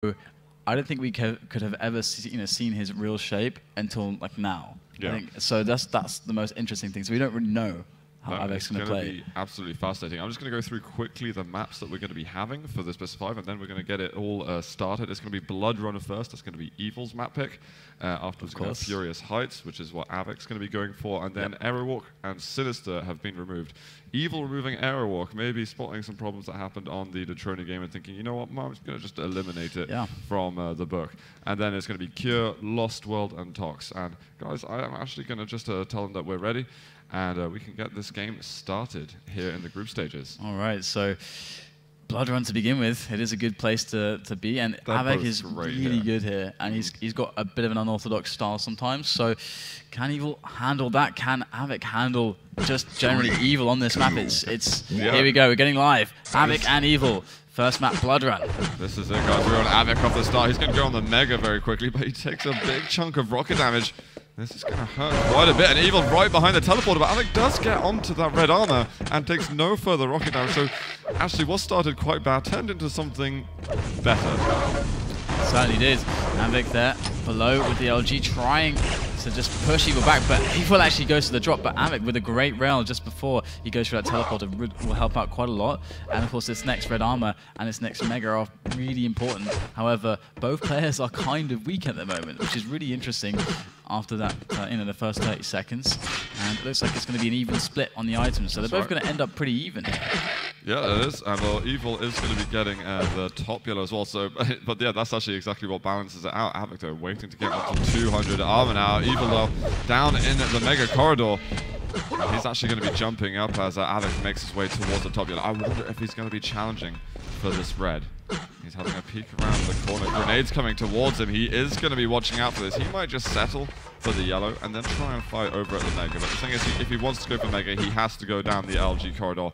I don't think we could have ever seen his real shape until like now. Yeah. I think, so that's the most interesting thing. So we don't really know how Avek's going to play. It's going to be absolutely fascinating. I'm just going to go through quickly the maps that we're going to be having for this best of 5, and then we're going to get it all started. It's going to be Blood Runner first. That's going to be Evil's map pick. Afterwards, we're going to have Furious Heights, which is what Avek's going to be going for, and then Aerowalk and Sinister have been removed. Evil removing Aerowalk, maybe spotting some problems that happened on the Detroni game and thinking, you know what, I'm just going to just eliminate it from the book. And then it's going to be Cure, Lost World, and Tox. And guys, I'm actually going to just tell them that we're ready, and we can get this game started here in the group stages. All right, so Blood Run to begin with. It is a good place to be, and Avek is really good here, and he's got a bit of an unorthodox style sometimes. So can Evil handle that? Can Avek handle just generally Evil on this map? Here we go. We're getting live. Avek and Evil. First map, Blood Run. This is it, guys. We're on Avek off the start. He's going to go on the Mega very quickly, but he takes a big chunk of rocket damage. This is going to hurt quite a bit, and Evil right behind the teleporter, but Avek does get onto that red armor and takes no further rocket damage. So actually what started quite bad turned into something better. Certainly did. Avek there below with the LG trying to just push Evil back, but Evil actually goes to the drop, but Avek with a great rail just before he goes for that teleporter will help out quite a lot. And of course this next red armor and this next Mega are really important. However, both players are kind of weak at the moment, which is really interesting after that, the first 30 seconds. And it looks like it's going to be an even split on the items, so they're both going to end up pretty even. Yeah, it is. And well, Evil is going to be getting the top yellow as well. So, but yeah, that's actually exactly what balances it out. Avek though waiting to get up to 200 armor now. Evil though down in the Mega corridor. He's actually going to be jumping up as Avek makes his way towards the top yellow. I wonder if he's going to be challenging for this red. He's having a peek around the corner. Grenades coming towards him. He is going to be watching out for this. He might just settle for the yellow and then try and fight over at the Mega. But the thing is, if he wants to go for Mega, he has to go down the LG corridor.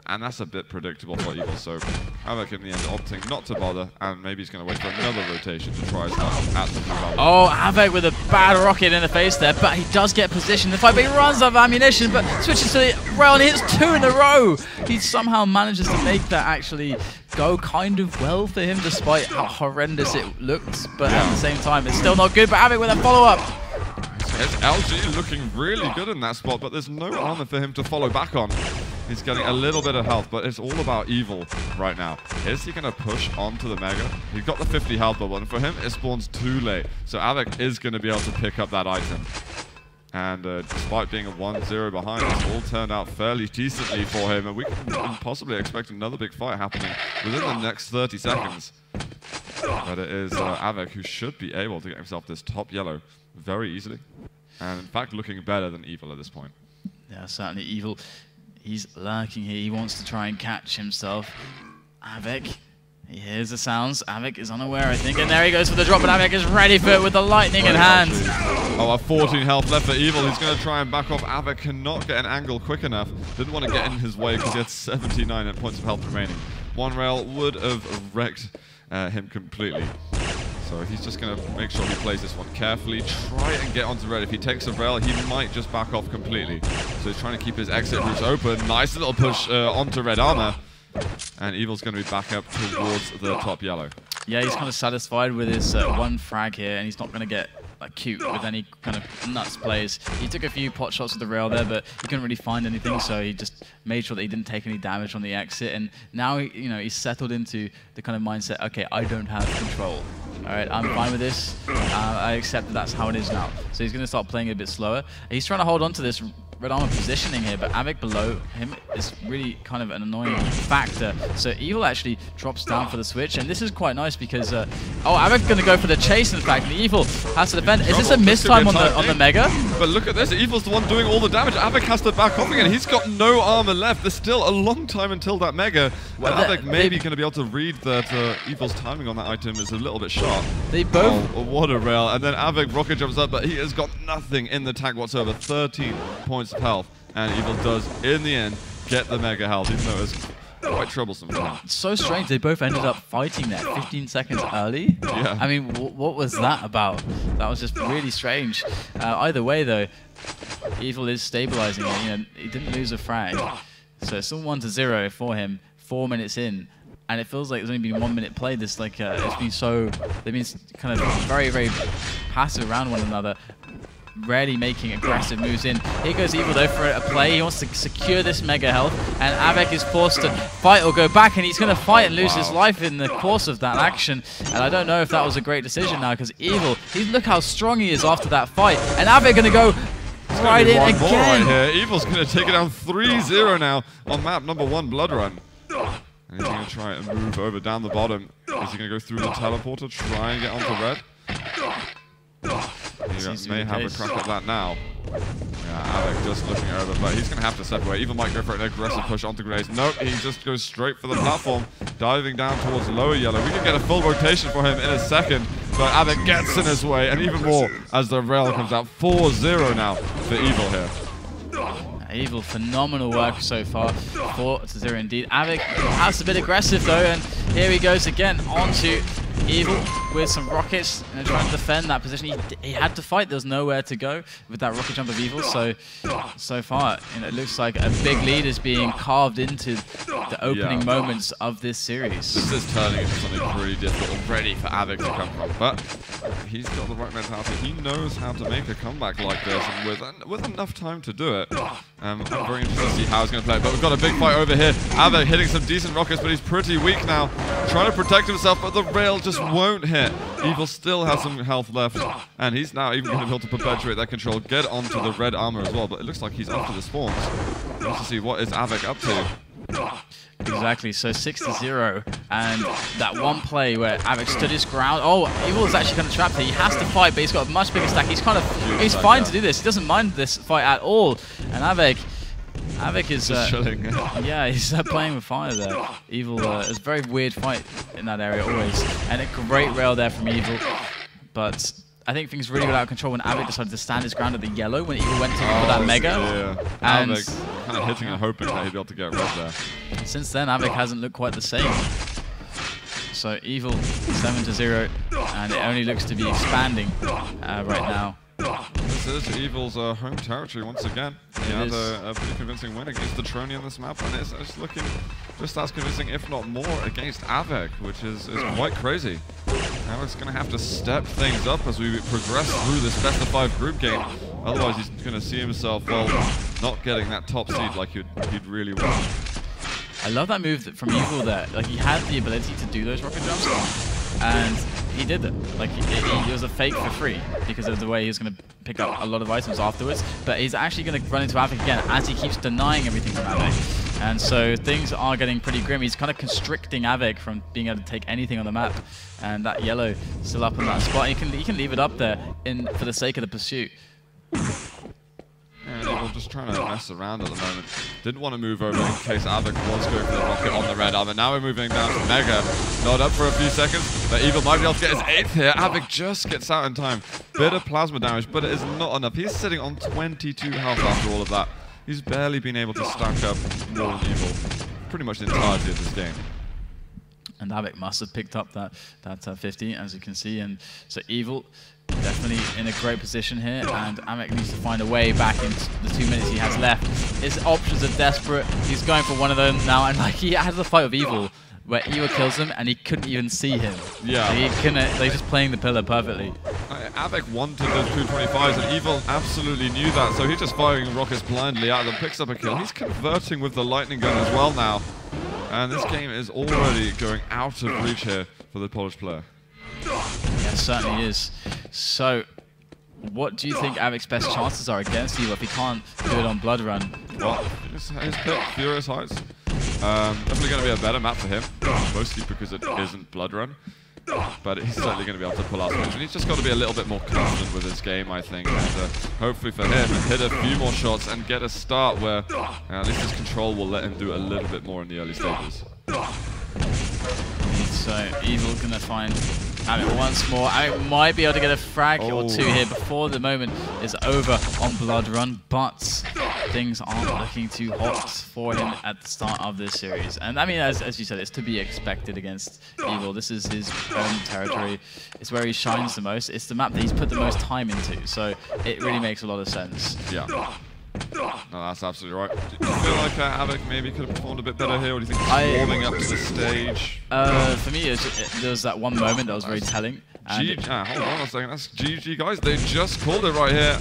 And that's a bit predictable for Evil, so Avek in the end opting not to bother, and maybe he's going to wait for another rotation to try his luck at the blue armor. Oh, Avek with a bad rocket in the face there, but he does get positioned. The fight, but he runs out of ammunition, but switches to the rail and hits 2 in a row. He somehow manages to make that actually go kind of well for him, despite how horrendous it looked. But at the same time, it's still not good. But Avek with a follow-up. It's LG looking really good in that spot, but there's no armor for him to follow back on. He's getting a little bit of health, but it's all about Evil right now. Is he going to push onto the Mega? He's got the 50 health bubble, and for him, it spawns too late. So Avek is going to be able to pick up that item. And despite being a 1-0 behind, it's all turned out fairly decently for him. And we can possibly expect another big fight happening within the next 30 seconds. But it is Avek who should be able to get himself this top yellow very easily. And in fact, looking better than Evil at this point. Yeah, certainly Evil. He's lurking here. He wants to try and catch himself. Avek, he hears the sounds. Avek is unaware, I think. And there he goes for the drop, and Avek is ready for it with the lightning in hand. Oh, a 14 health left for Evil. He's going to try and back off. Avek cannot get an angle quick enough. Didn't want to get in his way because he had 79 points of health remaining. One rail would have wrecked him completely. So he's just going to make sure he plays this one carefully, try and get onto red. If he takes a rail, he might just back off completely. So he's trying to keep his exit routes open. Nice little push onto red armor. And Evil's going to be back up towards the top yellow. Yeah, he's kind of satisfied with his one frag here, and he's not going to get like cute with any kind of nuts plays. He took a few pot shots with the rail there, but he couldn't really find anything, so he just made sure that he didn't take any damage on the exit. And now he's settled into the kind of mindset, okay, I don't have control. All right, I'm fine with this. I accept that that's how it is now. So he's going to start playing a bit slower. He's trying to hold on to this red armor positioning here, but Avek below him is really kind of an annoying factor. So Evil actually drops down for the switch, and this is quite nice because Avek's going to go for the chase. In fact, and Evil has to defend. Is this a mistime on the Mega? But look at this, Evil's the one doing all the damage. Avek has to back off again. He's got no armor left. There's still a long time until that Mega. Well, Avek maybe going to be able to read that Evil's timing on that item is a little bit sharp. They both. Oh, what a rail! And then Avek rocket jumps up, but he has got nothing in the tank whatsoever. 13 points of health, and Evil does in the end get the Mega health, even though it's quite troublesome for him. It's so strange they both ended up fighting there 15 seconds early. Yeah. I mean, what was that about? That was just really strange. Either way though, Evil is stabilizing it. He didn't lose a frag, so it's still 1-0 for him 4 minutes in. and it feels like there's only been 1 minute played. This like it's been so they've been kind of very, very passive around one another, rarely making aggressive moves in. Here goes Evil though for a play. He wants to secure this mega health, and Av3k is forced to fight or go back, and he's going to fight and lose his life in the course of that action. And I don't know if that was a great decision now, because Evil, look how strong he is after that fight, and Av3k going to go right in again. Right here. Evil's going to take it down 3-0 now on map number 1, Blood Run. And he's going to try and move over down the bottom. Is he going to go through the teleporter, try and get onto red? He may have a crack at that now. Yeah, Av3k just looking over, but he's going to have to step away. Evil might go for an aggressive push onto grenades. Nope, he just goes straight for the platform, diving down towards lower yellow. We can get a full rotation for him in a second, but Av3k gets in his way, and even more as the rail comes out. 4-0 now for Evil here. Evil, phenomenal work so far. 4-0 indeed. Av3k has a bit aggressive though, and here he goes again onto Evil with some rockets and trying to defend that position. He had to fight. There's nowhere to go with that rocket jump of Evil. So far, it looks like a big lead is being carved into the opening moments of this series. This is turning into something pretty difficult already for Av3k to come from, but he's got the right mentality. He knows how to make a comeback like this, and with enough time to do it. I'm very interested to see how he's going to play it, but we've got a big fight over here. Av3k hitting some decent rockets, but he's pretty weak now. Trying to protect himself, but the rail just won't hit. Evil still has some health left, and he's now even going to be able to perpetuate that control, get onto the red armor as well, but it looks like he's after the spawns. Let's to see what is Av3k up to. Exactly, so 6-0, and that one play where Av3k stood his ground. Oh, Evil is actually kind of trapped here. He has to fight, but he's got a much bigger stack. He's fine to do this. He doesn't mind this fight at all. And Av3k is chilling. Yeah, he's playing with fire there. Evil is a very weird fight in that area always, and a great rail there from Evil, but I think things really got out of control when Av3k decided to stand his ground at the yellow when Evil went in for that mega. Yeah. And Av3k kind of hitting and hoping that he'd be able to get red there. Since then, Av3k hasn't looked quite the same. So Evil 7-0, and it only looks to be expanding right now. This is Evil's home territory once again. He had a pretty convincing win against the Trony on this map, and it's looking just as convincing, if not more, against Av3k, which is quite crazy. Now it's going to have to step things up as we progress through this best-of-5 group game. Otherwise, he's going to see himself, well, not getting that top seed like he'd really want. I love that move from Evil there. Like, he had the ability to do those rocket jumps, and he did it. Like, it was a fake for free because of the way he was going to pick up a lot of items afterwards. But he's actually going to run into Av3k again as he keeps denying everything from Av3k. And so things are getting pretty grim. He's kind of constricting Av3k from being able to take anything on the map. And that yellow still up in that spot. He can leave it up there for the sake of the pursuit. And Evil just trying to mess around at the moment. Didn't want to move over in case Av3k was going for the rocket on the red armor. Now we're moving down to Mega. Not up for a few seconds, but Evil might be able to get his 8th here. Av3k just gets out in time. Bit of plasma damage, but it is not enough. He's sitting on 22 health after all of that. He's barely been able to stack up more than Evil pretty much the entirety of this game. And Av3k must have picked up that 50, as you can see. And so Evil definitely in a great position here, and Av3k needs to find a way back in the 2 minutes he has left. His options are desperate. He's going for one of them now, and like he has a fight with Evil where Evil kills him and he couldn't even see him. Yeah. Like, he couldn't, like, just playing the pillar perfectly. Av3k wanted those 225s, and Evil absolutely knew that, so he's just firing rockets blindly at them, picks up a kill. He's converting with the lightning gun as well now. And this game is already going out of reach here for the Polish player. Yeah, it certainly is. So, what do you think Av3k's best chances are against Evil if he can't do it on Blood Run? Well, his pick, Furious Heights. Definitely going to be a better map for him, mostly because it isn't Blood Run. But he's certainly going to be able to pull out swings, and he's just got to be a little bit more confident with his game, I think, and hopefully for him, hit a few more shots and get a start where at least his control will let him do a little bit more in the early stages. So Evil going to find Av3k once more. Av3k might be able to get a frag or two here before the moment is over on Blood Run, but things aren't looking too hot for him at the start of this series. And I mean, as you said, it's to be expected against Evil. This is his own territory. It's where he shines the most. It's the map that he's put the most time into, so it really makes a lot of sense. Yeah. No, that's absolutely right. Do you feel like Av3k maybe could have performed a bit better here, or do you think he's warming up to the stage? For me, there was that one moment that was very telling. Hold on a second, that's GG, guys. They just called it right here.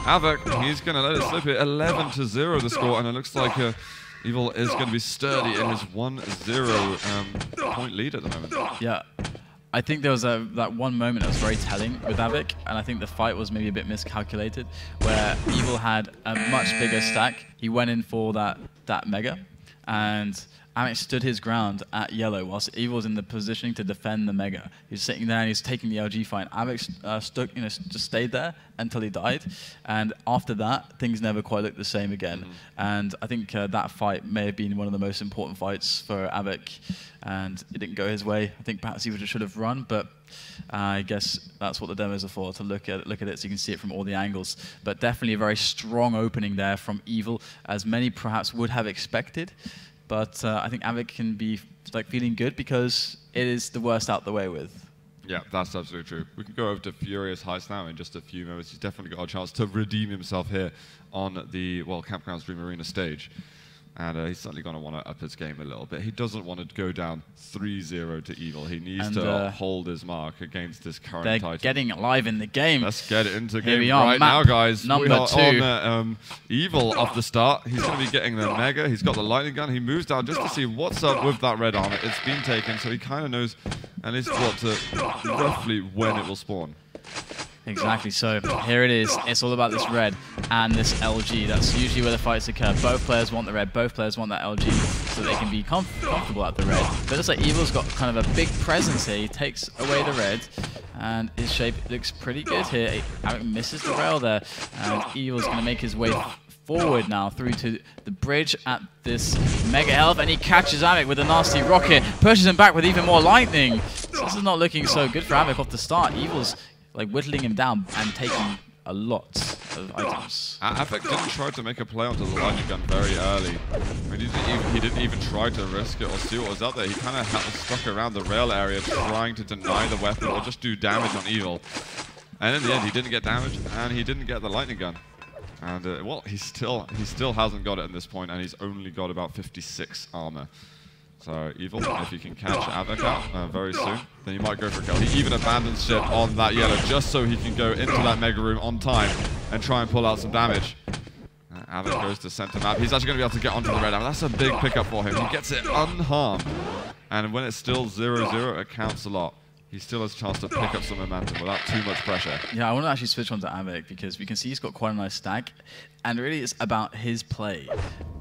Av3k, he's going to let it slip here. 11-0 the score, and it looks like Evil is going to be sturdy in his 1-0 point lead at the moment. Yeah. I think there was that one moment that was very telling with Av3k, and I think the fight was maybe a bit miscalculated, where Evil had a much bigger stack. He went in for that Mega, and Av3k stood his ground at yellow whilst Evil was in the positioning to defend the Mega. He was sitting there and he was taking the LG fight. Av3k just stayed there until he died, and after that, things never quite looked the same again. And I think that fight may have been one of the most important fights for Av3k, and it didn't go his way. I think perhaps Evil should have run, but I guess that's what the demos are for, to look at it so you can see it from all the angles. But definitely a very strong opening there from Evil, as many perhaps would have expected. But I think Av3k can be feeling good because it is the worst out the way with. Yeah, that's absolutely true. We can go over to Furious Heist now in just a few moments. He's definitely got a chance to redeem himself here on the Campgrounds Dream Arena stage. And he's certainly going to want to up his game a little bit. He doesn't want to go down 3-0 to Evil. He needs to hold his mark against this current title. They're getting live in the game. Let's get into Here game right now, guys. Number we are 2. on Evil off the start. He's going to be getting the Mega. He's got the lightning gun. He moves down just to see what's up with that red armor. It's been taken, so he kind of knows at least roughly when it will spawn. Exactly, so here it is. It's all about this red and this LG. That's usually where the fights occur. Both players want the red, both players want that LG so they can be comfortable at the red. But it looks like Evil's got kind of a big presence here. He takes away the red, and his shape looks pretty good here. Av3k misses the rail there, and Evil's going to make his way forward now through to the bridge at this Mega Health, and he catches Av3k with a nasty rocket, pushes him back with even more lightning. So this is not looking so good for Av3k off the start. Evil's whittling him down and taking a lot of items. Av3k didn't try to make a play onto the lightning gun very early. He didn't even try to risk it or see what was out there. He kind of stuck around the rail area trying to deny the weapon or just do damage on Evil. And in the end, he didn't get damage and he didn't get the lightning gun. And well, he still hasn't got it at this point, and he's only got about 56 armor. So Evil, if he can catch Av3k out very soon, then he might go for a kill. He even abandons ship on that yellow just so he can go into that Mega Room on time and try and pull out some damage. Av3k goes to center map. He's actually going to be able to get onto the red armor. That's a big pickup for him. He gets it unharmed. And when it's still 0-0, it counts a lot. He still has a chance to pick up some momentum without too much pressure. Yeah, I want to actually switch on to Av3k because we can see he's got quite a nice stack. And really it's about his play.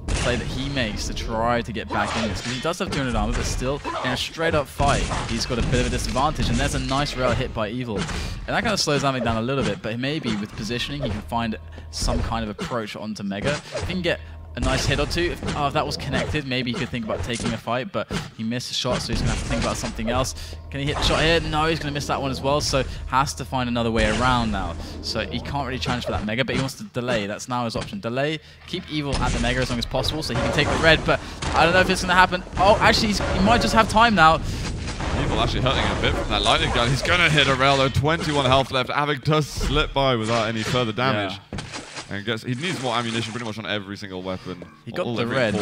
The play that he makes to try to get back in this. Because he does have 200 armor, but still, in a straight-up fight, he's got a bit of a disadvantage. And there's a nice rail hit by Evil. And that kind of slows Av3k down a little bit, but maybe with positioning, he can find some kind of approach onto Mega. If he can get a nice hit or two, if that was connected, maybe he could think about taking a fight, but he missed a shot, so he's going to have to think about something else. Can he hit the shot here? No, he's going to miss that one as well, so has to find another way around now. So he can't really challenge for that Mega, but he wants to delay. That's now his option. Delay, keep Evil at the Mega as long as possible, so he can take the red, but I don't know if it's going to happen. Oh, actually, he might just have time now. Evil actually hurting a bit from that lightning gun. He's going to hit a rail, though. 21 health left. Av3k does slip by without any further damage. Yeah. And he needs more ammunition pretty much on every single weapon. He got the red,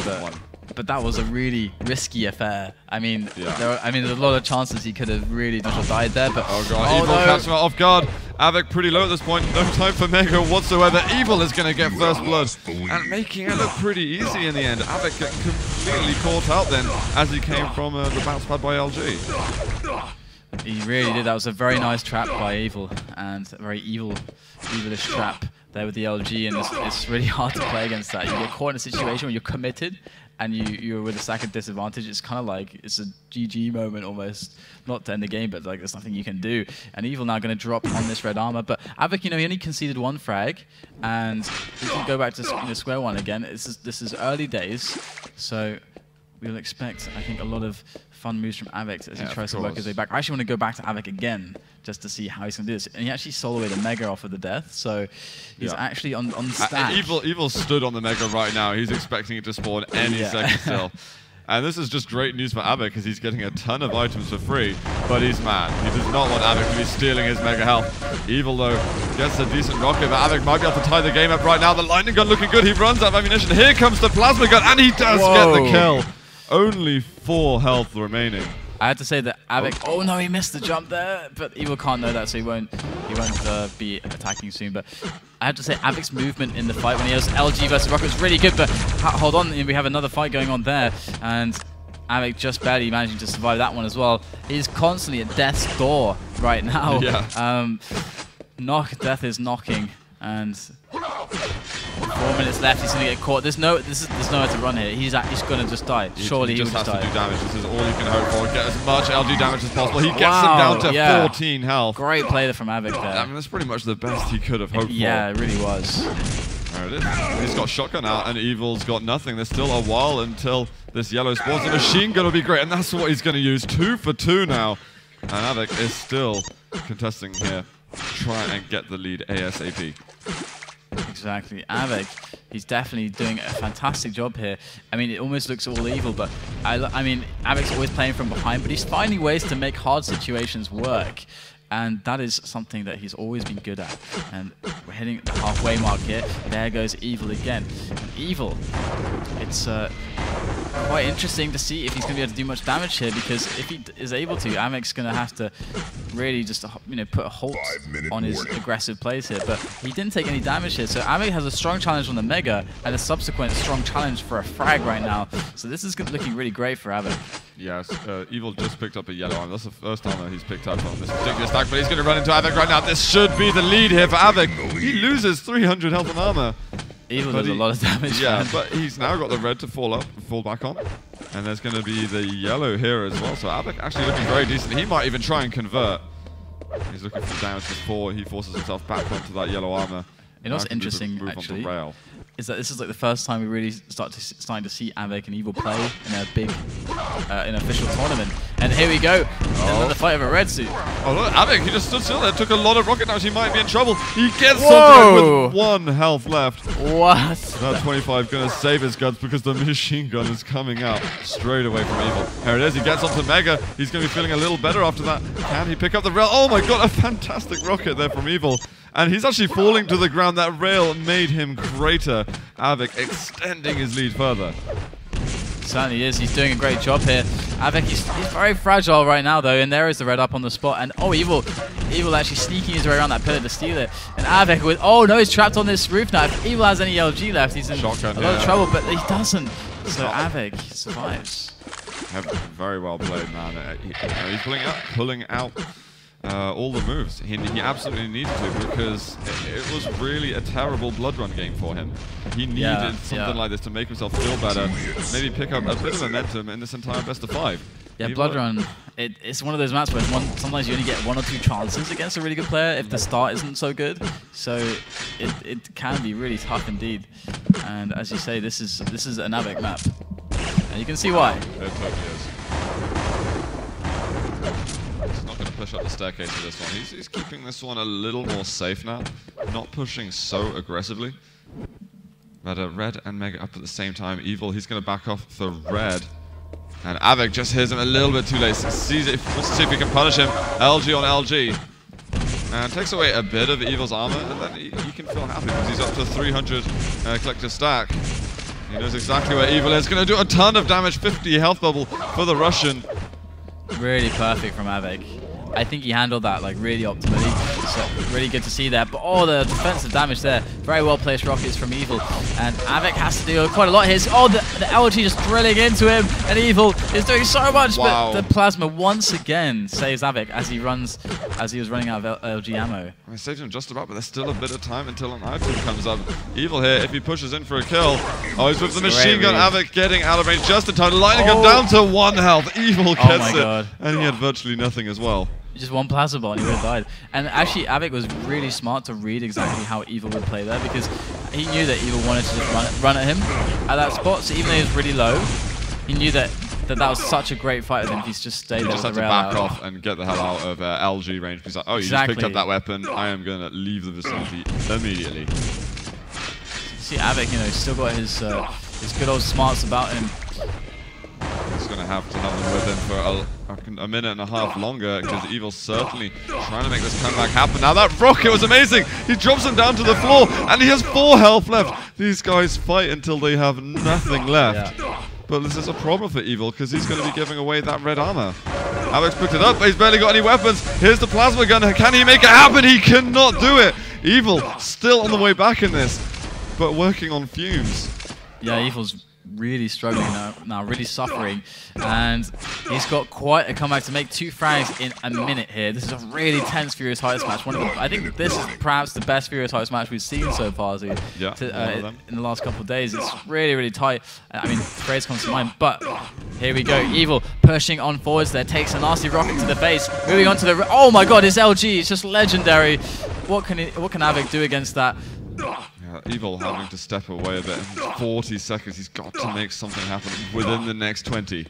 but that was a really risky affair. I mean, there's a lot of chances he could have really just died there. But oh god, Evil catches him off guard. Av3k pretty low at this point. No time for Mega whatsoever. Evil is going to get first blood and making it look pretty easy in the end. Av3k getting completely caught out then as he came from the bounce pad by LG. He really did. That was a very nice trap by Evil, and a very evilish trap there with the LG, and it's really hard to play against that. You get caught in a situation where you're committed and you're with a second disadvantage. It's kind of like it's a GG moment almost, not to end the game, but like there's nothing you can do. And Evil now going to drop on this red armor, but Av3k, he only conceded one frag, and he can go back to square one again. This is early days, so we'll expect, I think, a lot of fun moves from Av3k as he tries to work his way back. I actually want to go back to Av3k again just to see how he's going to do this. And he actually soloed away the Mega off of the death, so he's actually on stack. Evil stood on the Mega right now. He's expecting it to spawn any second still. And this is just great news for Av3k because he's getting a ton of items for free, but he's mad. He does not want Av3k to be stealing his mega health. Evil, though, gets a decent rocket, but Av3k might be able to tie the game up right now. The lightning gun looking good. He runs out of ammunition. Here comes the plasma gun, and he does get the kill. Only 4 health remaining. I had to say that Av3k. Oh no, he missed the jump there, but Evil can't know that, so he won't be attacking soon. But I have to say Av3k's movement in the fight when he has LG versus Rocket was really good. But hold on, we have another fight going on there, and Av3k just barely managing to survive that one as well. He's constantly at death's door right now. Yeah. Death is knocking, and 4 minutes left. He's gonna get caught. There's nowhere to run here. He's gonna just die. Surely he will just die. He just has to do damage. This is all you can hope for. Get as much LG damage as possible. He gets him down to 14 health. Great play from Av3k there. I mean, that's pretty much the best he could have hoped for. Yeah, it really was. There it is. He's got shotgun out, and Evil's got nothing. There's still a while until this yellow spawns. The machine gun will be great, and that's what he's going to use. 2 for 2 now. And Av3k is still contesting here. Try and get the lead ASAP. Exactly. Av3k, he's definitely doing a fantastic job here. I mean, it almost looks all evil, but I mean, Av3k's always playing from behind, but he's finding ways to make hard situations work. And that is something that he's always been good at. And we're hitting the halfway mark here. There goes Evil again. And Evil, it's quite interesting to see if he's going to be able to do much damage here, because if he is able to, Av3k's going to have to really just put a halt on his aggressive plays here. But he didn't take any damage here, so Av3k has a strong challenge on the Mega and a subsequent strong challenge for a frag right now. So this is looking really great for Av3k. Yes, Evil just picked up a yellow armor. That's the first time that he's picked up on this particular stack, but he's going to run into Av3k right now. This should be the lead here for Av3k. He loses 300 health and armor. Evil does a lot of damage. Yeah, but he's now got the red to fall back on. And there's going to be the yellow here as well. So Av3k actually looking very decent. He might even try and convert. He's looking for damage before he forces himself back onto that yellow armor. You know what's interesting, actually, is that this is like the first time we really starting to see Av3k and Evil play in a big, in an official tournament. And here we go, another fight of a red suit. Oh look, Av3k, he just stood still there, took a lot of rocket damage. He might be in trouble. He gets something with 1 health left. What? That 25 gonna save his guns because the machine gun is coming out straight away from Evil. Here it is. He gets onto Mega. He's gonna be feeling a little better after that. Can he pick up the rail? Oh my god, a fantastic rocket there from Evil. And he's actually falling to the ground. That rail made him greater. Av3k extending his lead further. Certainly is. He's doing a great job here. Av3k, he's very fragile right now, though. And there is the red up on the spot. And oh, Evil actually sneaking his way around that pillar to steal it. And Av3k with, oh no, he's trapped on this roof now. If Evil has any LG left, he's in a lot of trouble. But he doesn't. So Av3k survives. Very well played, man. He's pulling out all the moves. He absolutely needed to, because it was really a terrible blood run game for him. He needed something like this to make himself feel better, maybe pick up a bit of momentum in this entire best of 5. Yeah, blood run. It's one of those maps where sometimes you only get 1 or 2 chances against a really good player if the start isn't so good. So it can be really tough indeed. And as you say, this is an Av3k map, and you can see why. It totally is. Push up the staircase for this one. He's keeping this one a little more safe now, not pushing so aggressively. But red and Mega up at the same time. Evil, he's going to back off for red. And Av3k just hears him a little bit too late. Sees it, wants to see if he can punish him. LG on LG. And takes away a bit of Evil's armor, and then he can feel happy because he's up to 300 collector stack. He knows exactly where Evil is. Going to do a ton of damage. 50 health bubble for the Russian. Really perfect from Av3k. I think he handled that like really optimally. So really good to see that. But oh, the defensive damage there. Very well placed rockets from Evil. And Av3k has to do quite a lot here. Oh, the LG just drilling into him. And Evil is doing so much. Wow. But the plasma once again saves Av3k as he was running out of LG ammo. I saved him just about, but there's still a bit of time until an item comes up. Evil here, if he pushes in for a kill. Oh, he's with the machine gun. Av3k getting out of range just in time. Lightning gun down to 1 health. Evil gets it. And he had virtually nothing as well. Just 1 plasma ball and he would have died. And actually, Av3k was really smart to read exactly how Evil would play there, because he knew that Evil wanted to just run at him at that spot. So even though he was really low, he knew that was such a great fight with him if he's just stayed there. He just had to back off and get the hell out of LG range. He's like, oh, you just picked up that weapon. I am going to leave the vicinity immediately. See, Av3k, he's still got his good old smarts about him. Avic's going to have to have them with him for a minute and a half longer, because Evil's certainly trying to make this comeback happen. Now that rocket was amazing! He drops him down to the floor, and he has 4 health left. These guys fight until they have nothing left. Yeah. But this is a problem for Evil, because he's going to be giving away that red armor. Avic's picked it up, but he's barely got any weapons. Here's the plasma gun. Can he make it happen? He cannot do it. Evil still on the way back in this, but working on fumes. Yeah, Evil's really struggling now, really suffering, and he's got quite a comeback to make 2 frags in a minute here. This is a really tense Furious Heights match. I think this is perhaps the best Furious Heights match we've seen so far in the last couple of days. It's really, really tight. I mean, phrase comes to mind, but here we go. Evil pushing on forwards there, takes a nasty rocket to the face, moving on to the... Oh my god, his LG is just legendary. What can Av3k do against that? Evil having to step away a bit. 40 seconds, he's got to make something happen within the next 20.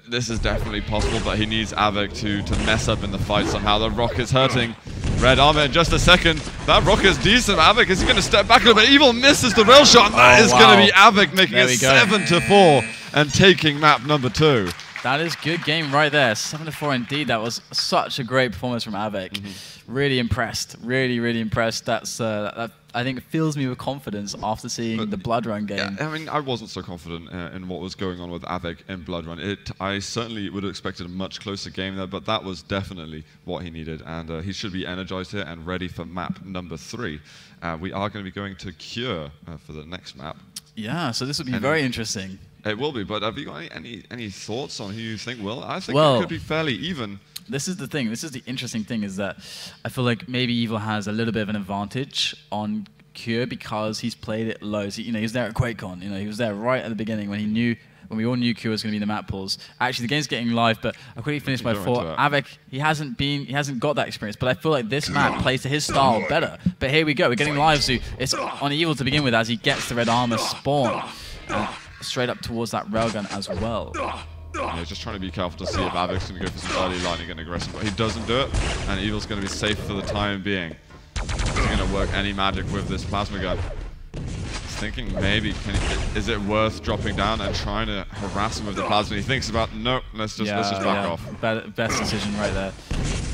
This is definitely possible, but he needs Av3k to mess up in the fight somehow. The rocket's hurting red armor in just a second. That rocket's decent. Av3k is going to step back a little bit. Evil misses the rail shot, and that is going to be Av3k making it 7-4 and taking map number 2. That is good game right there. 7-4 indeed. That was such a great performance from Av3k. Really impressed. Really, really impressed. That I think fills me with confidence after seeing the Blood Run game. Yeah, I mean, I wasn't so confident in what was going on with Av3k in Blood Run. I certainly would have expected a much closer game there, but that was definitely what he needed, and he should be energized here and ready for map number 3. We are going to be going to Cure for the next map. Yeah, so this will be very interesting. It will be, but have you got any thoughts on who you think will? I think it could be fairly even. This is the thing. This is the interesting thing, is that I feel like maybe Evil has a little bit of an advantage on Cure because he's played it low. So, he was there at QuakeCon. He was there right at the beginning when we all knew Cure was going to be in the map pools. Actually, the game's getting live, but I quickly finished my thought. Av3k, he hasn't got that experience, but I feel like this map plays to his style better. But here we go. We're getting live, so it's on Evil to begin with as he gets the red armor spawn. Straight up towards that railgun as well. Yeah, he's just trying to be careful to see if Av3k's going to go for some early lightning and aggression, but he doesn't do it, and Evil's going to be safe for the time being. He's going to work any magic with this plasma gun. He's thinking maybe, is it worth dropping down and trying to harass him with the plasma? He thinks about, nope, let's just back off. Best decision right there.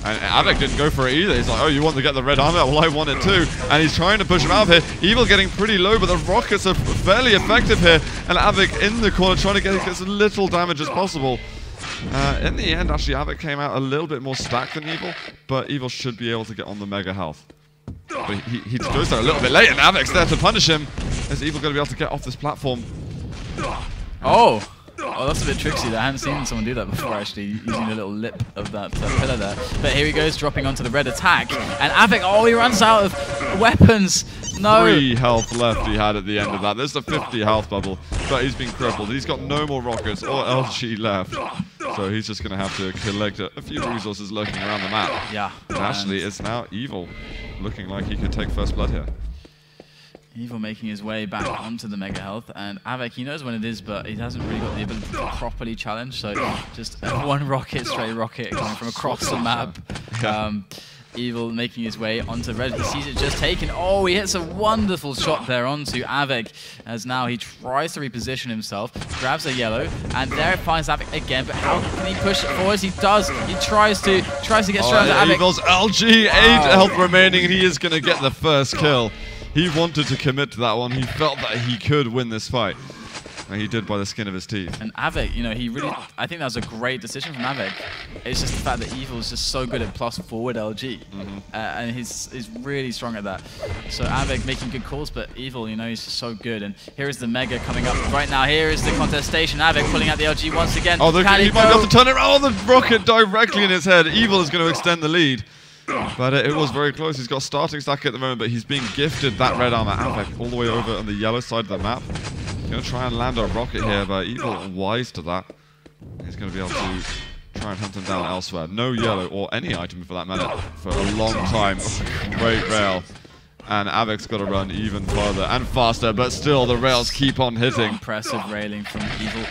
And Av3k didn't go for it either. He's like, oh, you want to get the red armor? Well, I want it too. And he's trying to push him out of here. Evil getting pretty low, but the rockets are fairly effective here. And Av3k in the corner trying to get as little damage as possible. In the end, actually, Av3k came out a little bit more stacked than Evil, but Evil should be able to get on the mega health. But he goes there a little bit late, and Av3k's there to punish him. Is Evil going to be able to get off this platform? Oh, that's a bit tricksy. I haven't seen someone do that before, actually, using the little lip of that pillar there. But here he goes, dropping onto the red attack. And Av3k, he runs out of weapons. No. 3 health left he had at the end of that. There's the 50 health bubble, but he's been crippled. He's got no more rockets or LG left. So he's just going to have to collect a few resources lurking around the map. Yeah. And actually, it's now Evil looking like he could take first blood here. Evil making his way back onto the mega health, and Av3k, he knows when it is, but he hasn't really got the ability to properly challenge, so just one rocket, straight rocket coming from across the map. Evil making his way onto red. He sees it just taken. Oh, he hits a wonderful shot there onto Av3k, as now he tries to reposition himself, grabs a yellow, and there it finds Av3k again, but how can he push it forwards? He does. He tries to get straight onto Av3k. Evil's LG, 8 health remaining, and he is going to get the first kill. He wanted to commit to that one. He felt that he could win this fight. And he did by the skin of his teeth. And Av3k, I think that was a great decision from Av3k. It's just the fact that Evil is just so good at plus forward LG. And he's really strong at that. So Av3k making good calls, but Evil, he's just so good. And here is the Mega coming up right now. Here is the contestation. Av3k pulling out the LG once again. Oh, he might be able to turn it around. Oh, the rocket directly in his head. Evil is going to extend the lead. But it was very close. He's got starting stack at the moment, but he's being gifted that red armor. Av3k all the way over on the yellow side of the map. He's going to try and land a rocket here, but Evil wise to that. He's going to be able to try and hunt him down elsewhere. No yellow, or any item for that matter, for a long time. Great rail. And Av3k's got to run even further and faster, but still the rails keep on hitting. Impressive railing from Evil.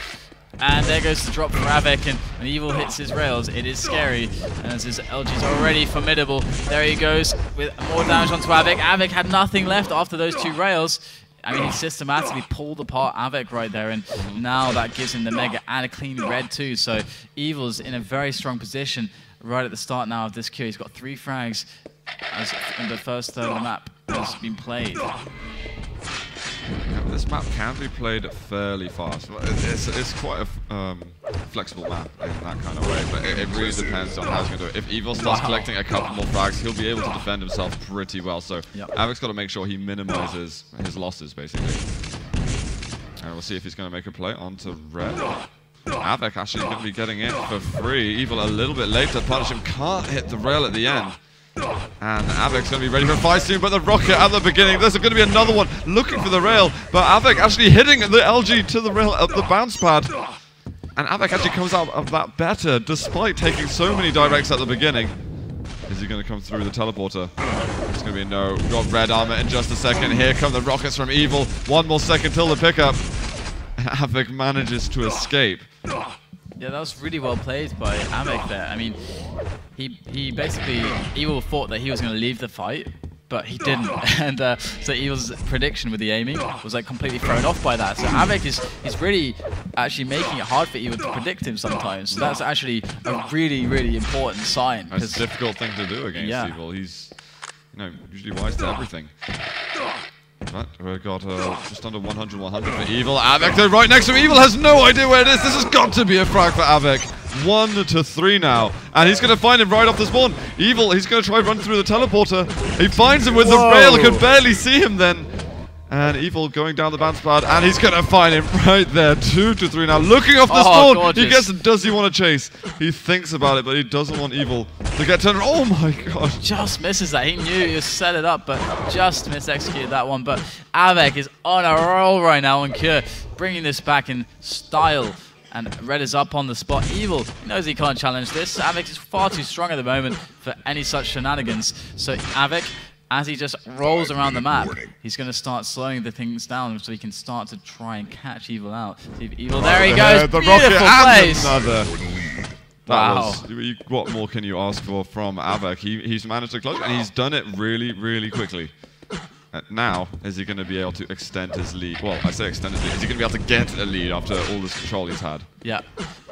And there goes the drop from Av3k, and when Evil hits his rails, it is scary, as his LG is already formidable. There he goes with more damage onto Av3k. Av3k had nothing left after those 2 rails. I mean, he systematically pulled apart Av3k right there, and now that gives him the Mega and a clean red too. So Evil's in a very strong position right at the start now of this queue. He's got 3 frags as in the first third of the map has been played. Yeah, this map can be played fairly fast. It's quite a flexible map in that kind of way, but it really depends on how he's going to do it. If Evil starts collecting a couple more frags, he'll be able to defend himself pretty well. So Av3k's got to make sure he minimizes his losses, basically. And we'll see if he's going to make a play onto red. Av3k actually going to be getting in for free. Evil a little bit late to punish him. Can't hit the rail at the end. And Av3k's going to be ready for a fight soon, but the rocket at the beginning. There's going to be another one looking for the rail, but Av3k actually hitting the LG to the rail at the bounce pad. And Av3k actually comes out of that better, despite taking so many directs at the beginning. Is he going to come through the teleporter? It's going to be a no. Got red armor in just a second. Here come the rockets from Evil. 1 more second till the pickup. And Av3k manages to escape. Yeah, that was really well played by Av3k there. I mean, he basically, Evil thought that he was going to leave the fight, but he didn't. And so Evil's prediction with the aiming was like completely thrown off by that. So Av3k is really actually making it hard for Evil to predict him sometimes. So that's actually a really, really important sign. It's a difficult thing to do against Evil. He's, usually wise to everything. But we've got just under 100 for Evil. Av3k right next to Evil has no idea where it is. This has got to be a frag for Av3k. 1 to 3 now. And he's going to find him right off the spawn. Evil, he's going to try run through the teleporter. He finds him with the rail. Could barely see him then. And Evil going down the bounce pad. And he's going to find him right there. 2 to 3 now. Looking off the spawn. Gorgeous. He gets, does he want to chase? He thinks about it, but he doesn't want Evil to get turned. Oh my gosh. Just misses that. He knew he was set it up, but just mis-executed that one. But Av3k is on a roll right now on Cure, bringing this back in style. And red is up on the spot. Evil, he knows he can't challenge this. Av3k is far too strong at the moment for any such shenanigans. So Av3k, as he just rolls around the map, he's going to start slowing the things down so he can start to try and catch Evil out. See if Evil, there he goes, the beautiful place. Another. Wow. What more can you ask for from Av3k? He's managed to close, and he's done it really, really quickly. Now, is he going to be able to extend his lead? Well, I say extend his lead. Is he going to be able to get a lead after all this control he's had? Yeah,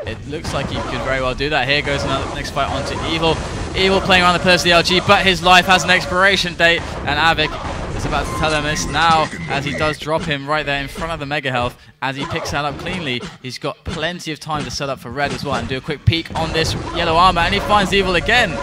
it looks like he could very well do that. Here goes another next fight onto Evil. Evil playing around the pillars of the LG, but his life has an expiration date, and Av3k is about to tell him this now as he does drop him right there in front of the Mega Health. As he picks that up cleanly, he's got plenty of time to set up for red as well and do a quick peek on this yellow armor, and he finds Evil again.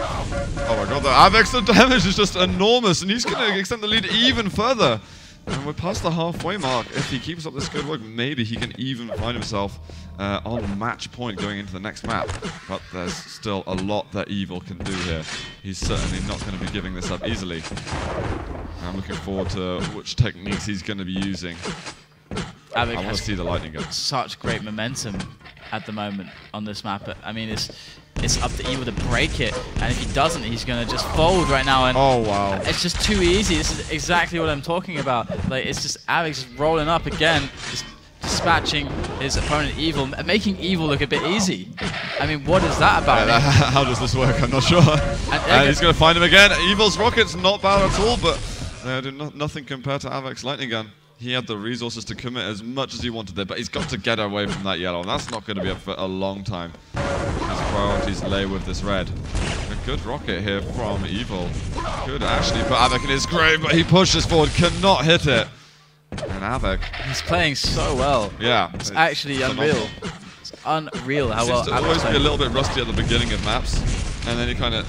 Oh my god, the Av3k's damage is just enormous, and he's going to extend the lead even further. And we're past the halfway mark. If he keeps up this good work, maybe he can even find himself on match point going into the next map. But there's still a lot that Evil can do here. He's certainly not going to be giving this up easily. I'm looking forward to which techniques he's going to be using. I want to see the lightning gun. Such great momentum at the moment on this map. I mean, it's up to Evil to break it, and if he doesn't, he's going to just fold right now. And oh wow, it's just too easy. This is exactly what I'm talking about. Like, it's just Av3k just rolling up again, just dispatching his opponent Evil, making Evil look a bit easy. I mean, what is that about? Yeah, how does this work? I'm not sure. And he's going to find him again. Evil's rocket's not bad at all, but they do nothing compared to Av3k's lightning gun. He had the resources to commit as much as he wanted there, but he's got to get away from that yellow, and that's not going to be up for a long time. His priorities lay with this red. A good rocket here from Evil. Could actually put Av3k in his grave, but he pushes forward, cannot hit it. And Av3k, he's playing so well. Yeah. It's actually unreal. It's unreal how well Av3k's playing. Always be a little bit rusty at the beginning of maps, and then he kind of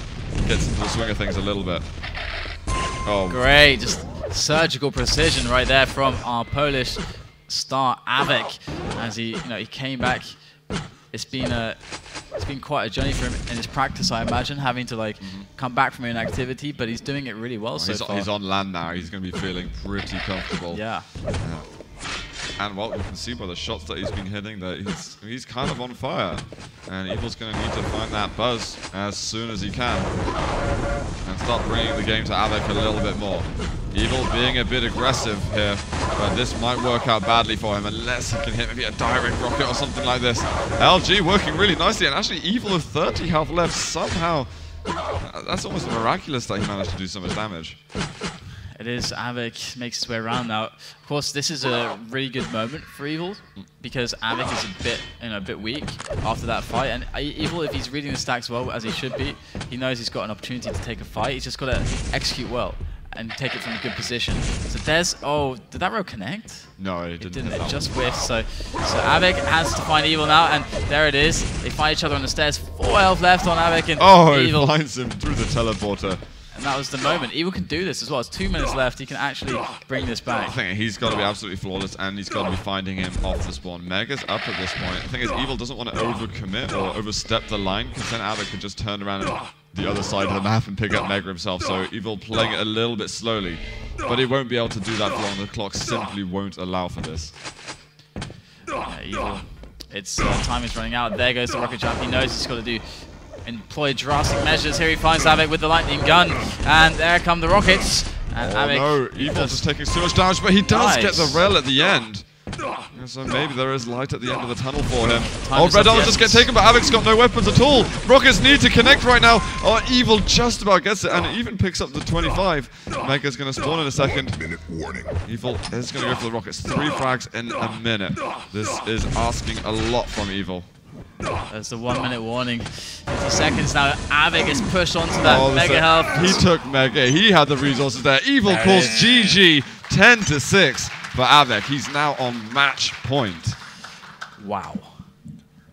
gets into the swing of things a little bit. Oh. Great, just surgical precision right there from our Polish star Av3k as he came back. It's been quite a journey for him in his practice, I imagine, having to come back from inactivity, but he's doing it really well so far. He's on land now. He's going to be feeling pretty comfortable. Yeah. And well, you can see by the shots that he's been hitting that he's kind of on fire. And Evil's going to need to find that buzz as soon as he can and start bringing the game to Av3k a little bit more. Evil being a bit aggressive here, but this might work out badly for him unless he can hit maybe a direct rocket or something like this. LG working really nicely, and actually Evil with 30 health left somehow. That's almost miraculous that he managed to do so much damage. It is. Av3k makes his way around now. Of course, this is a really good moment for Evil because Av3k is a bit weak after that fight. And Evil, if he's reading the stacks well as he should be, he knows he's got an opportunity to take a fight. He's just got to execute well and take it from a good position. So there's, oh, did that row connect? No, it didn't. It just whiffed. So Av3k has to find Evil now, and there it is. They find each other on the stairs. 4 health left on Av3k, and Evil. He finds him through the teleporter. And that was the moment. Evil can do this as well. It's 2 minutes left. He can actually bring this back. I think he's got to be absolutely flawless, and he's got to be finding him off the spawn. Mega's up at this point. The thing is, Evil doesn't want to overcommit or overstep the line, because then Av3k could just turn around and the other side of the map and pick up Mega himself. So Evil playing it a little bit slowly, but he won't be able to do that for long. The clock simply won't allow for this. Yeah, Evil. Its time is running out. There goes the rocket jump. He knows he's got to do employ drastic measures. Here he finds Av3k with the lightning gun, and there come the rockets. And no, Evil's just taking so much damage, but he does get the rail at the end. So maybe there is light at the end of the tunnel for him. Red Armor just get taken, but Av3k's got no weapons at all. Rockets need to connect right now. Oh, Evil just about gets it, and it even picks up the 25. Mega's going to spawn in a second. Evil is going to go for the rockets. 3 frags in a minute. This is asking a lot from Evil. There's the 1 minute warning. 50 seconds now. Av3k is pushed onto that Mega health. He took Mega. He had the resources there. Evil calls GG 10-6 for Av3k. He's now on match point. Wow.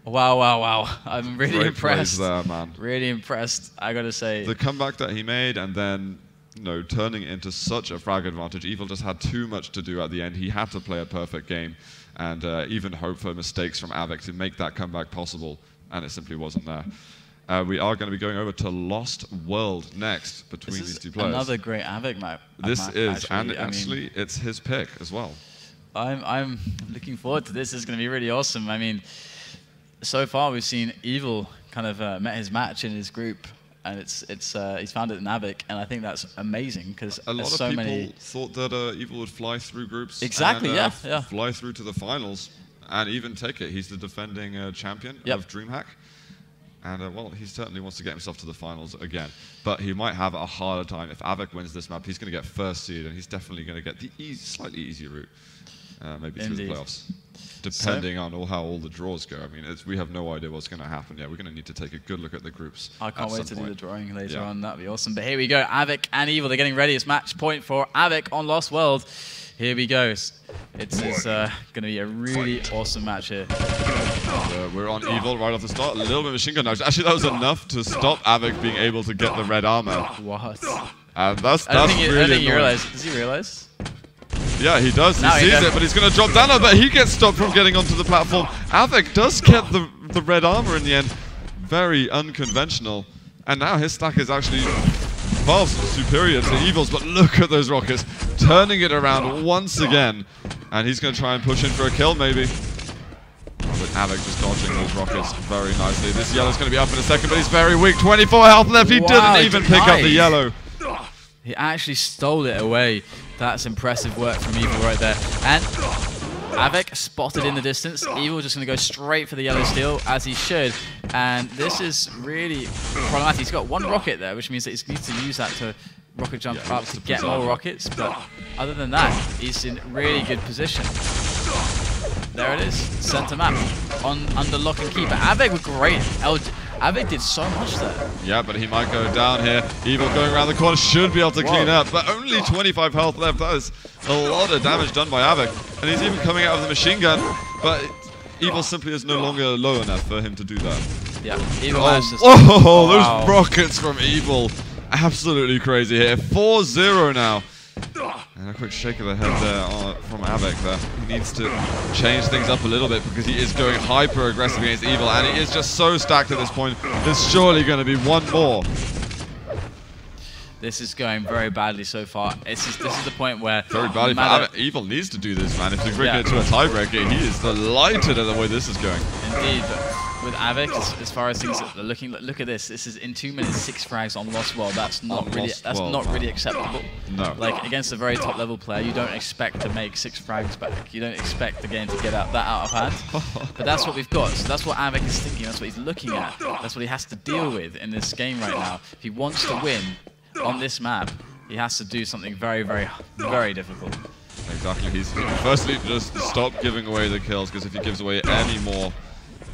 Wow, wow, wow. I'm really impressed. There, man. Really impressed, I gotta say. The comeback that he made, and then turning it into such a frag advantage. Evil just had too much to do at the end. He had to play a perfect game, and even hope for mistakes from Av3k to make that comeback possible, and it simply wasn't there. We are going to be going over to Lost World next between these two players. Another great Av3k map. This is, and actually, it's his pick as well. I'm looking forward to this. This is going to be really awesome. I mean, so far we've seen Evil kind of met his match in his group, and he's found it in Av3k, and I think that's amazing because a lot of people thought that Evil would fly through groups. Exactly, and, yeah. Fly through to the finals and even take it. He's the defending champion of DreamHack, and well, he certainly wants to get himself to the finals again. But he might have a harder time if Av3k wins this map. He's going to get first seed, and he's definitely going to get the slightly easier route, maybe through the playoffs. Depending on how all the draws go. I mean, we have no idea what's going to happen. Yeah, we're going to need to take a good look at the groups. I can't wait to do the drawing later on. That'd be awesome. But here we go. Av3k and Evil, they're getting ready. It's match point for Av3k on Lost World. Here we go. It's going to be a really awesome match here. We're on Evil right off the start. A little bit of machine gun damage. Actually, that was enough to stop Av3k being able to get the red armor. What? And that's really annoying. I don't think he realized. Does he realize? Yeah, he does. He sees it, but he's going to drop down, but he gets stopped from getting onto the platform. Av3k does get the red armor in the end. Very unconventional. And now his stack is actually far superior to Evil's, but look at those rockets. Turning it around once again. And he's going to try and push in for a kill, maybe. But Av3k just dodging those rockets very nicely. This yellow's going to be up in a second, but he's very weak. 24 health left. He didn't even pick up the yellow. He actually stole it away. That's impressive work from Evil right there. And Av3k spotted in the distance. Evil just going to go straight for the yellow steel, as he should. And this is really problematic. He's got 1 rocket there, which means that he needs to use that to rocket jump up to get more rockets. But other than that, he's in really good position. There it is, center map, under lock and key. But Av3k was great. Av3k did so much there. Yeah, but he might go down here. Evil going around the corner, should be able to clean up, but only 25 health left. That is a lot of damage done by Av3k. And he's even coming out of the machine gun, but Evil simply is no longer low enough for him to do that. Yeah, Evil those rockets from Evil. Absolutely crazy here. 4-0 now. And a quick shake of the head there from Av3k there. He needs to change things up a little bit because he is going hyper aggressive against Evil, and he is just so stacked at this point. There's surely going to be one more. This is going very badly so far. This is the point where... Very badly for Av3k. Evil needs to do this, man. If he's bringing it to a tiebreaker, he is delighted at the way this is going. Indeed, but with Av3k, as far as things are looking, look at this. This is in 2 minutes 6 frags on Lost World. That's not really acceptable. No. Like against a very top level player, you don't expect to make 6 frags back. You don't expect the game to get that out of hand. But that's what we've got. So that's what Av3k is thinking. That's what he's looking at. That's what he has to deal with in this game right now. If he wants to win on this map, he has to do something very, very, very difficult. Exactly. He's firstly just stop giving away the kills, because if he gives away any more,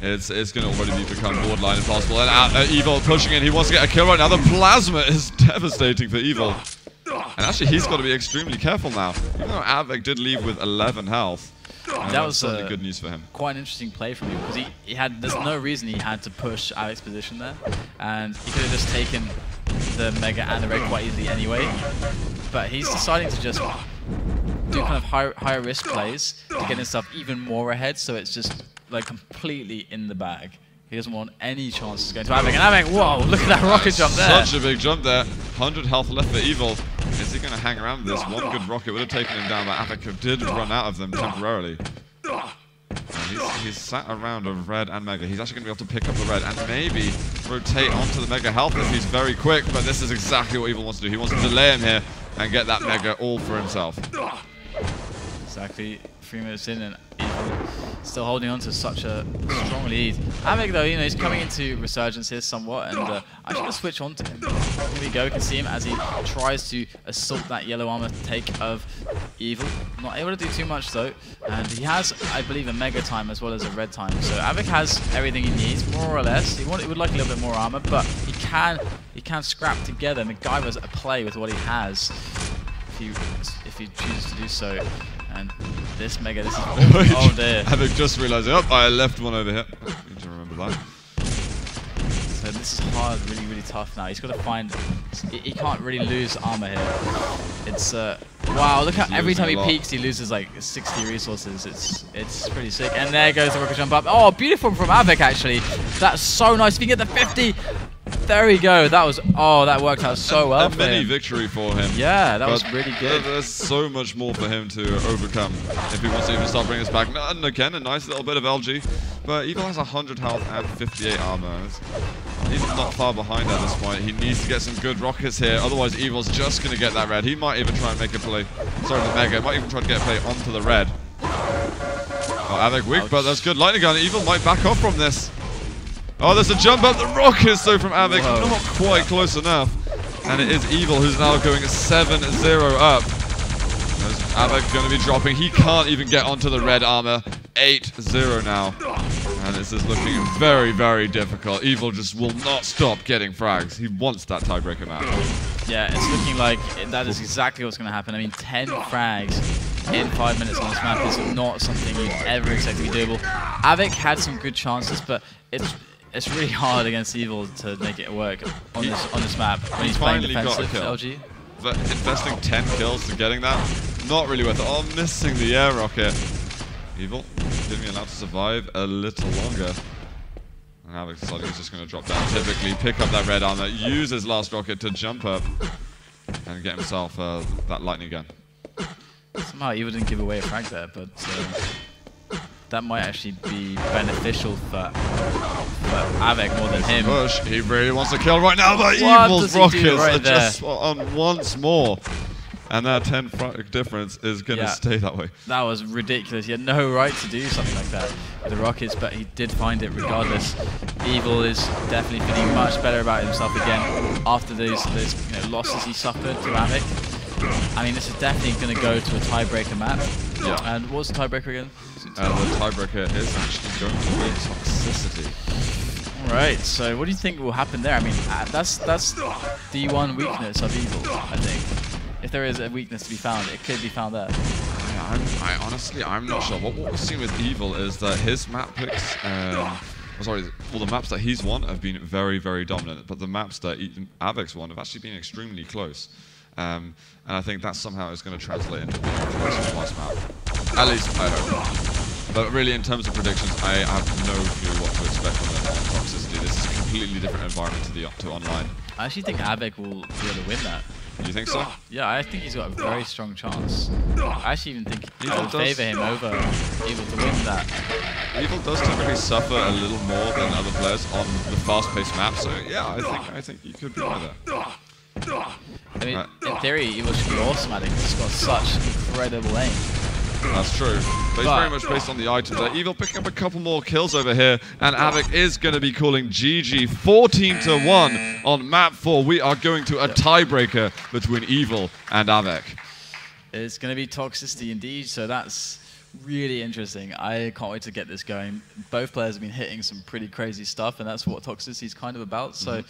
it's going to already become borderline impossible. And Evil pushing in. He wants to get a kill right now. The plasma is devastating for Evil. And actually, he's got to be extremely careful now. Even though Av3k did leave with 11 health. That was certainly good news for him. Quite an interesting play from him, because he had. There's no reason he had to push Av3k's position there, and he could have just taken the Mega and the Red quite easily anyway. But he's deciding to just do kind of higher risk plays to get himself even more ahead, so it's just like completely in the bag. He doesn't want any chances going to Av3k. And Av3k, whoa, look at that rocket jump there. Such a big jump there. 100 health left for Evil. Is he going to hang around with this? One good rocket would have taken him down, but Av3k did run out of them temporarily. He's sat around a Red and Mega. He's actually going to be able to pick up the Red and maybe rotate onto the Mega health if he's very quick, but this is exactly what Evil wants to do. He wants to delay him here and get that Mega all for himself. Exactly. 3 minutes in and Evil still holding on to such a strong lead. Av3k though, he's coming into resurgence here somewhat, and I'm going to switch on to him. Here we go, we can see him as he tries to assault that yellow armor take of Evil. Not able to do too much though, and he has, I believe, a Mega time as well as a Red time. So Av3k has everything he needs, more or less. He would like a little bit more armor, but he can scrap together. MacGyver's at play with what he has if he chooses to do so. And this Mega, this is oh dear. Av3k just realised, oh, I left one over here. Need to remember that. So this is hard, really, really tough now. He's got to find. He can't really lose armor here. It's wow. Look how every time he peaks, he loses like 60 resources. It's pretty sick. And there goes the rocket jump up. Oh, beautiful from Av3k actually. That's so nice. If you get the 50. There we go. That was that worked out so well. A mini victory for him. Yeah, that was really good. There's so much more for him to overcome if he wants to even start bringing us back. And again, a nice little bit of LG, but Evil has 100 health and 58 armor. He's not far behind at this point. He needs to get some good rockets here, otherwise Evil's just going to get that Red. He might even try and make a play. Sorry, the Mega. Might even try to get a play onto the Red. Oh, Av3k weak, but that's good. Lightning gun. Evil might back off from this. Oh, there's a jump up the rockets though from Av3k, not quite close enough. And it is Evil who's now going 7-0 up. Av3k going to be dropping. He can't even get onto the Red armor. 8-0 now. And this is looking very, very difficult. Evil just will not stop getting frags. He wants that tiebreaker match. Yeah, it's looking like that is exactly what's going to happen. I mean, 10 frags in 5 minutes on this map is not something you'd ever expect to be doable. Av3k had some good chances, but it's really hard against Evil to make it work on this map when he's playing defensive LG. But investing 10 kills to getting that, not really worth it. Oh, missing the air rocket. Evil didn't be allowed to survive a little longer. And Av3k decided he's just going to drop down. Typically pick up that Red armor, use his last rocket to jump up and get himself that lightning gun. Somehow Evil didn't give away a frag there, but that might actually be beneficial for Av3k more than him. Push. He really wants to kill right now, but Evil's rockets are just on once more. And that 10 frag difference is going to stay that way. That was ridiculous. He had no right to do something like that with the rockets, but he did find it regardless. Evil is definitely feeling much better about himself again after those losses he suffered to Av3k. I mean, this is definitely going to go to a tiebreaker map. Yeah. And what was the tiebreaker again? The tiebreaker is actually going to be toxicity. Right, so what do you think will happen there? I mean, that's the one weakness of Evil, I think. If there is a weakness to be found, it could be found there. Yeah, honestly, I'm not sure. What we've seen with Evil is that his map picks, all the maps that he's won have been very, very dominant, but the maps that Av3k's won have actually been extremely close. And I think that somehow is going to translate into being a close map. At least, I hope. But really, in terms of predictions, I have no clue what to expect from the toxicity. This is a completely different environment to online. I actually think Av3k will be able to win that. You think so? Yeah, I think he's got a very strong chance. I actually even think I would favour him over Evil to win that. Evil does typically suffer a little more than other players on the fast-paced map, so yeah, I think he could be right there. I mean, in theory, Evil should be awesome at it because he's got such incredible aim. That's true. But he's very much based on the items. Evil picking up a couple more kills over here, and Av3k is going to be calling GG 14-1 on map 4. We are going to a tiebreaker between Evil and Av3k. It's going to be toxicity indeed, so that's really interesting. I can't wait to get this going. Both players have been hitting some pretty crazy stuff, and that's what toxicity is kind of about. So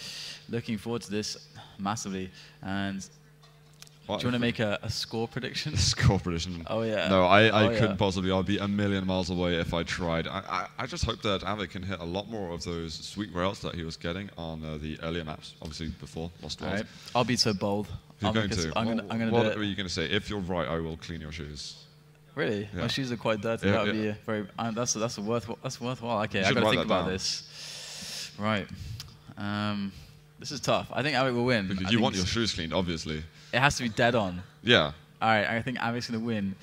looking forward to this massively. And do you want to make a score prediction? Score prediction? Oh, yeah. No, I couldn't possibly. I'd be a million miles away if I tried. I just hope that Av3k can hit a lot more of those sweet rails that he was getting on the earlier maps, obviously before Lost Worlds. Right. I'll be so bold. You're going to? I'm gonna what do it. are you going to say? If you're right, I will clean your shoes. Really? Yeah. My shoes are quite dirty. Yeah, That would be very. That's worthwhile. Okay, I gotta think about this. Right. This is tough. I think Av3k will win. Because you want your shoes cleaned, obviously. It has to be dead on. Yeah. All right. I think Av3k's gonna win.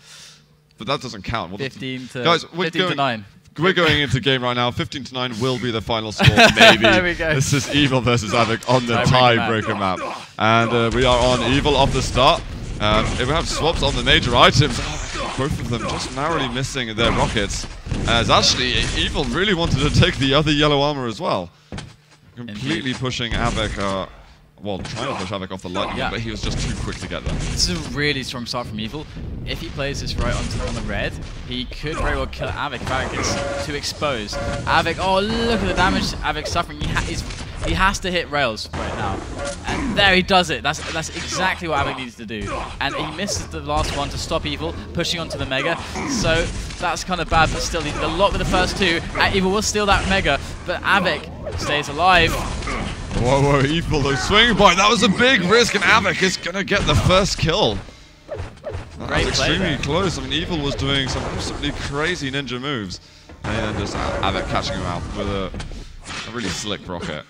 But that doesn't count. 15 to guys, 15 to 9. We're going into game right now. 15-9 will be the final score, maybe. There we go. This is Evil versus Av3k on the tiebreaker map. And we are on Evil off the start. We have swaps on the major items. Both of them just narrowly missing their rockets. As actually, Evil really wanted to take the other yellow armor as well. Completely pushing Av3k, well, trying to push Av3k off the lightning, but he was just too quick to get there. This is a really strong start from Evil. If he plays this right on the red, he could very well kill Av3k if Av3k gets too exposed. Av3k, oh, look at the damage Av3k's suffering. He has to hit rails right now. And there he does it. That's exactly what Av3k needs to do. And he misses the last one to stop Evil, pushing onto the Mega. So that's kind of bad, but still he did a lot with the first two. Evil will steal that Mega, but Av3k stays alive. Whoa, Evil though, swing point. That was a big risk, and Av3k is going to get the first kill. That was extremely close. I mean, Evil was doing some absolutely crazy ninja moves. And just Av3k catching him out with a really slick rocket.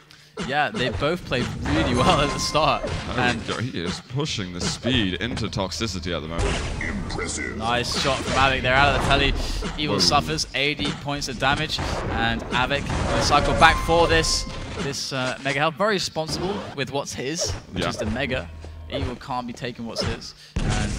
Yeah, they both played really well at the start. And he is pushing the speed into toxicity at the moment. Impressive. Nice shot from Av3k. They're out of the telly. Evil suffers 80 points of damage, and Av3k will cycle back for this Mega health. Very responsible with what's his, which is the Mega. Evil can't be taking what's his. And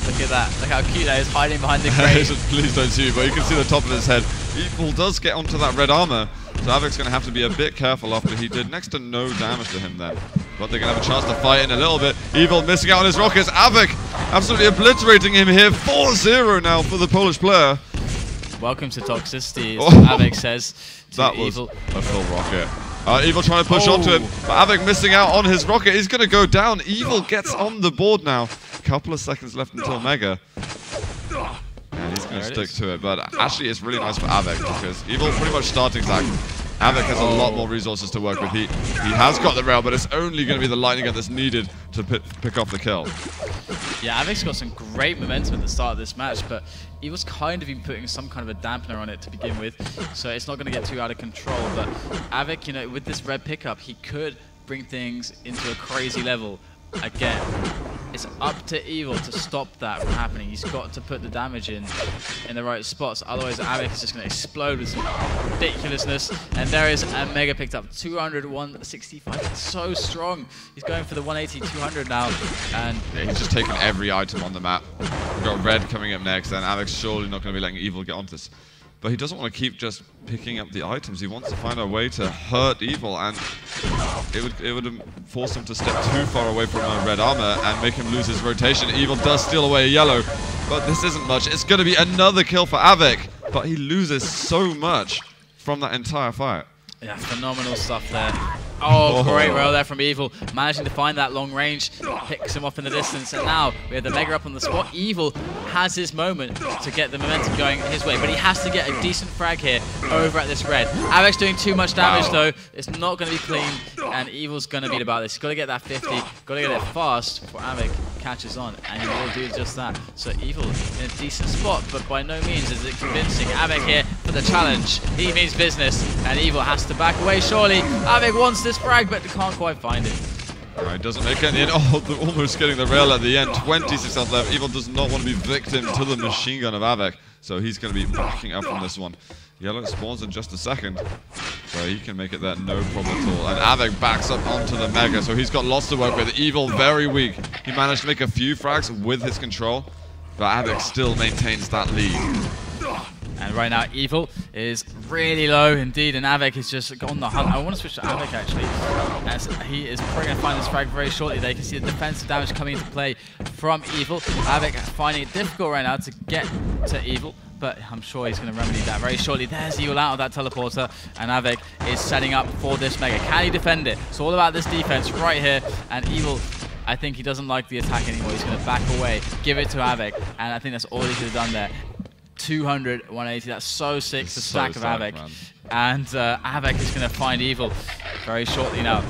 look at that. Look how cute that is, hiding behind the crate. Please don't see, but you can see the top of his head. Evil does get onto that red armor, so Av3k's going to have to be a bit careful after he did next to no damage to him then. But they're going to have a chance to fight in a little bit. Evil missing out on his rockets. Av3k absolutely obliterating him here. 4-0 now for the Polish player. Welcome to toxicity, as Av3k says to that Evil. Was a full rocket. Evil trying to push onto him, but Av3k missing out on his rocket. He's going to go down. Evil gets on the board now. Couple of seconds left until Mega. And he's going to stick to it. But actually, it's really nice for Av3k because Evil pretty much starting stack. Av3k has a lot more resources to work with. He has got the rail, but it's only going to be the lightning gun that's needed to pick off the kill. Yeah, Av3k's got some great momentum at the start of this match, but Evil's kind of been putting some kind of a dampener on it to begin with, so it's not going to get too out of control. But Av3k, you know, with this red pickup, he could bring things into a crazy level again. It's up to Evil to stop that from happening. He's got to put the damage in the right spots, otherwise Av3k is just going to explode with some ridiculousness. And there is a Mega picked up, 200, 165. It's so strong. He's going for the 180, 200 now. And yeah, he's just taken every item on the map. We've got red coming up next, and Av3k's surely not going to be letting Evil get onto this. But he doesn't want to keep just picking up the items. He wants to find a way to hurt Evil, and it would force him to step too far away from red armor and make him lose his rotation. Evil does steal away a yellow, but this isn't much. It's going to be another kill for Av3k, but he loses so much from that entire fight. Yeah, phenomenal stuff there. Oh, great rail there from Evil, managing to find that long range, picks him off in the distance, and now we have the Mega up on the spot. Evil has his moment to get the momentum going his way, but he has to get a decent frag here over at this red. Av3k's doing too much damage though, it's not going to be clean, and Evil's going to beat about this. He's got to get that 50, got to get it fast before Av3k catches on, and he will do just that. So Evil in a decent spot, but by no means is it convincing. Av3k here for the challenge. He means business, and Evil has to back away surely. Av3k wants this frag, but can't quite find it. Alright, doesn't make any in. Oh, almost getting the rail at the end. 26 health left. Evil does not want to be victim to the machine gun of Av3k, so he's going to be backing up from this one. Yellow spawns in just a second, so he can make it there no problem at all. And Av3k backs up onto the Mega, so he's got lots to work with. Evil very weak. He managed to make a few frags with his control, but Av3k still maintains that lead. And right now, Evil is really low indeed, and Av3k is just on the hunt. I want to switch to Av3k actually, as he is probably going to find this frag very shortly. There you can see the defensive damage coming into play from Evil. Av3k finding it difficult right now to get to Evil, but I'm sure he's going to remedy that very shortly. There's Evil out of that teleporter, and Av3k is setting up for this Mega. Can he defend it? It's all about this defense right here, and Evil, I think he doesn't like the attack anymore. He's going to back away, give it to Av3k, and I think that's all he should have done there. 200, 180, that's so sick, the stack of Av3k. Man. And Av3k is going to find Evil very shortly now.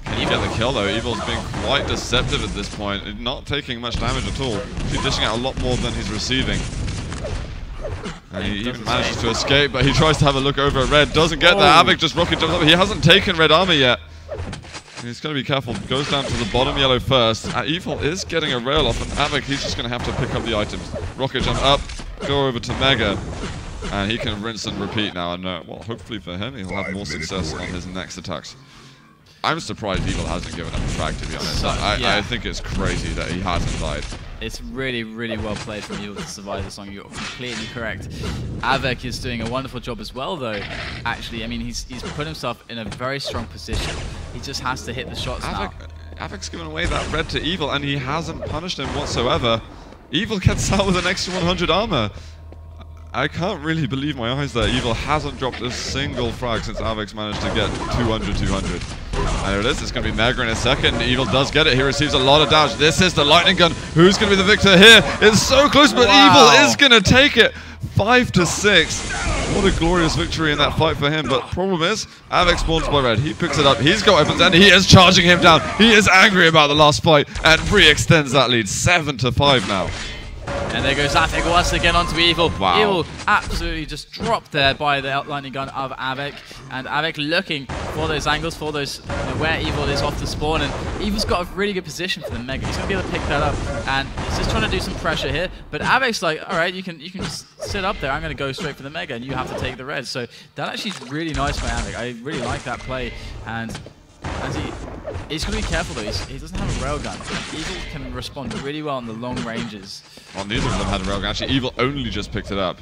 Can he get the kill though? Evil's being quite deceptive at this point, not taking much damage at all. He's dishing out a lot more than he's receiving. And he even manages to escape, but he tries to have a look over at red, doesn't get there. Av3k just rocket jumps up. He hasn't taken red armor yet. He's going to be careful. Goes down to the bottom yellow first. Evil is getting a rail off, and Av3k, he's just going to have to pick up the items. Rocket jump up, go over to Mega, and he can rinse and repeat now. And well, hopefully for him, he'll have more success on his next attacks. I'm surprised Evil hasn't given up a frag, to be honest. I think it's crazy that he hasn't died. It's really, really well played from Evil to survive this song. You're completely correct. Av3k is doing a wonderful job as well, though. Actually, I mean, he's put himself in a very strong position. He just has to hit the shots now. Av3k's given away that red to Evil, and he hasn't punished him whatsoever. Evil gets out with an extra 100 armor. I can't really believe my eyes there. Evil hasn't dropped a single frag since Av3k's managed to get 200. And there it is. It's going to be Mega in a second. Evil does get it. He receives a lot of damage. This is the lightning gun. Who's going to be the victor here? It's so close, but Evil is going to take it. 5-6. What a glorious victory in that fight for him. But problem is, Av3k spawns by red. He picks it up. He's got weapons, and he is charging him down. He is angry about the last fight and re-extends that lead. 7-5 now. And there goes Av3k once again onto Evil. Wow. Evil absolutely just dropped there by the lightning gun of Av3k. And Av3k looking for those angles, for those where Evil is off the spawn. And Evil's got a really good position for the Mega. He's going to be able to pick that up. And he's just trying to do some pressure here. But Av3k's like, all right, you can just sit up there. I'm going to go straight for the Mega, and you have to take the red. So that actually is really nice by Av3k. I really like that play. And as he's going to be careful though. He doesn't have a railgun. Evil can respond really well on the long ranges. Well, neither of them had a railgun. Actually, Evil only just picked it up.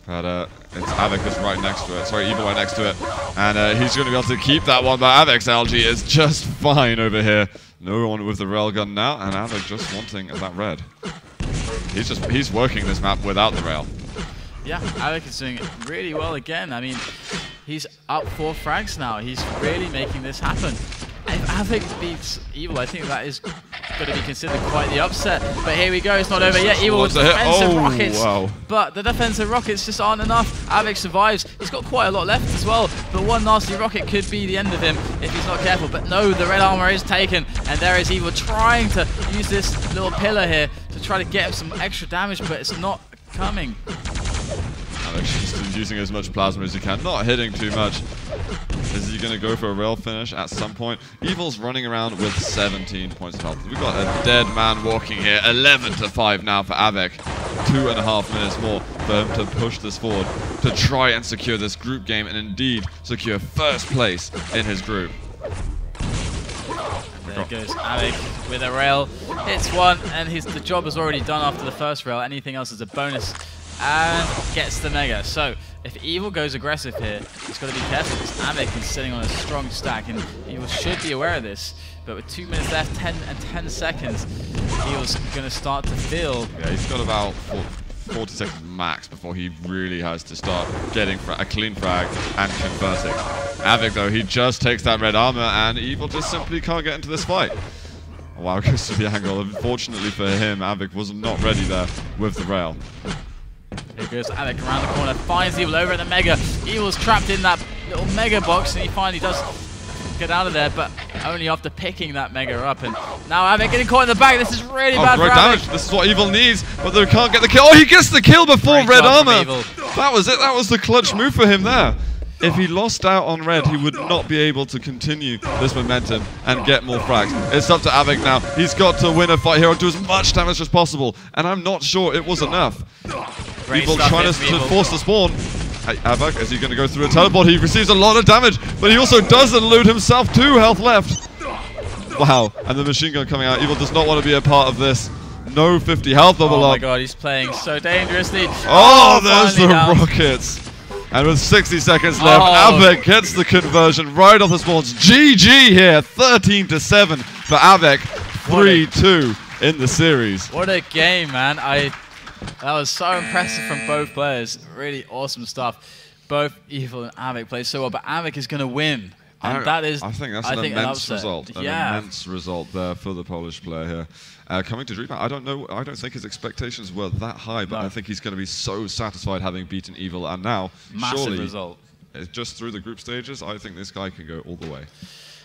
But it's Av3k that's right next to it. Sorry, Evil right next to it. And he's going to be able to keep that one. But Av3k's LG is just fine over here. No one with the railgun now. And Av3k just wanting that red. He's working this map without the rail. Yeah, Av3k is doing really well again. I mean, he's up 4 frags now. He's really making this happen. If Av3k beats Evil, I think that is going to be considered quite the upset. But here we go, it's not over yet. Evil with defensive rockets. Wow. But the defensive rockets just aren't enough. Av3k survives. He's got quite a lot left as well. But one nasty rocket could be the end of him if he's not careful. But no, the red armor is taken. And there is Evil trying to use this little pillar here to try to get him some extra damage, but it's not coming. Av3k's just using as much plasma as he can, not hitting too much. Is he going to go for a rail finish at some point? Evil's running around with 17 points of health. We've got a dead man walking here. 11-5 now for Av3k. 2.5 minutes more for him to push this forward, to try and secure this group game and indeed secure first place in his group. There goes Av3k with a rail. Hits one, and the job is already done after the first rail. Anything else is a bonus. And gets the Mega. So if Evil goes aggressive here, he's got to be careful because Av3k is sitting on a strong stack, and Evil should be aware of this. But with 2 minutes left, 10 seconds, Evil's going to start to feel. Yeah, he's got about 40 seconds max before he really has to start getting a clean frag and converting. Av3k though, he just takes that red armor, and Evil just simply can't get into this fight. Wow, goes to the angle. Unfortunately for him, Av3k was not ready there with the rail. Here goes Av3k around the corner, finds Evil over at the Mega. Evil's trapped in that little Mega box, and he finally does get out of there, but only after picking that Mega up. And now Av3k getting caught in the back. This is really bad for Av3k. This is what Evil needs, but they can't get the kill. Oh, he gets the kill before red armor. That was it. That was the clutch move for him there. If he lost out on red, he would not be able to continue this momentum and get more frags. It's up to Av3k now. He's got to win a fight here or do as much damage as possible, and I'm not sure it was enough. Evil trying to force the spawn. Hey, Av3k, is he going to go through a teleport? He receives a lot of damage, but he also does elude himself. 2 health left. Wow, and the machine gun coming out. Evil does not want to be a part of this. No 50 health level Oh up. my god, he's playing so dangerously. Oh, there's the finally down. rockets. And with 60 seconds left, Av3k gets the conversion right off the spawns. GG here, 13-7 for Av3k, 3-2 in the series. What a game, man. That was so impressive from both players. Really awesome stuff. Both Evil and Av3k play so well, but Av3k is going to win. And that is, I think that's an immense result. An immense result there for the Polish player here. Coming to DreamHack, I don't think his expectations were that high, but I think he's going to be so satisfied having beaten Evil, and now, massive result. Just through the group stages, I think this guy can go all the way.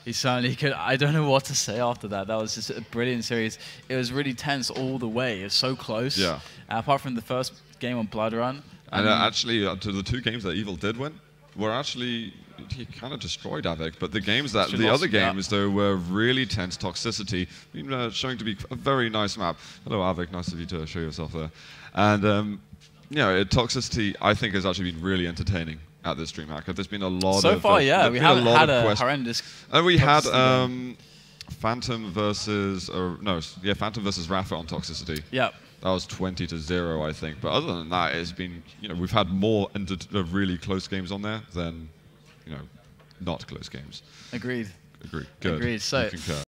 He certainly could. I don't know what to say after that. That was just a brilliant series. It was really tense all the way. It was so close. Yeah. Apart from the first game on Blood Run. And actually, to the 2 games that Evil did win, were actually, he kind of destroyed Av3k, but the games that, the other games though, were really tense toxicity, showing to be a very nice map. Hello Av3k, nice of you to show yourself there. And you know, toxicity I think has actually been really entertaining at this DreamHack. There's been a lot so of... far, yeah, we haven't had a horrendous... And we had Phantom versus... Phantom versus Rafa on toxicity. Yep. That was 20-0, I think. But other than that, it's been, you know, we've had more really close games on there than, you know, not close games. Agreed. Good. Agreed. So.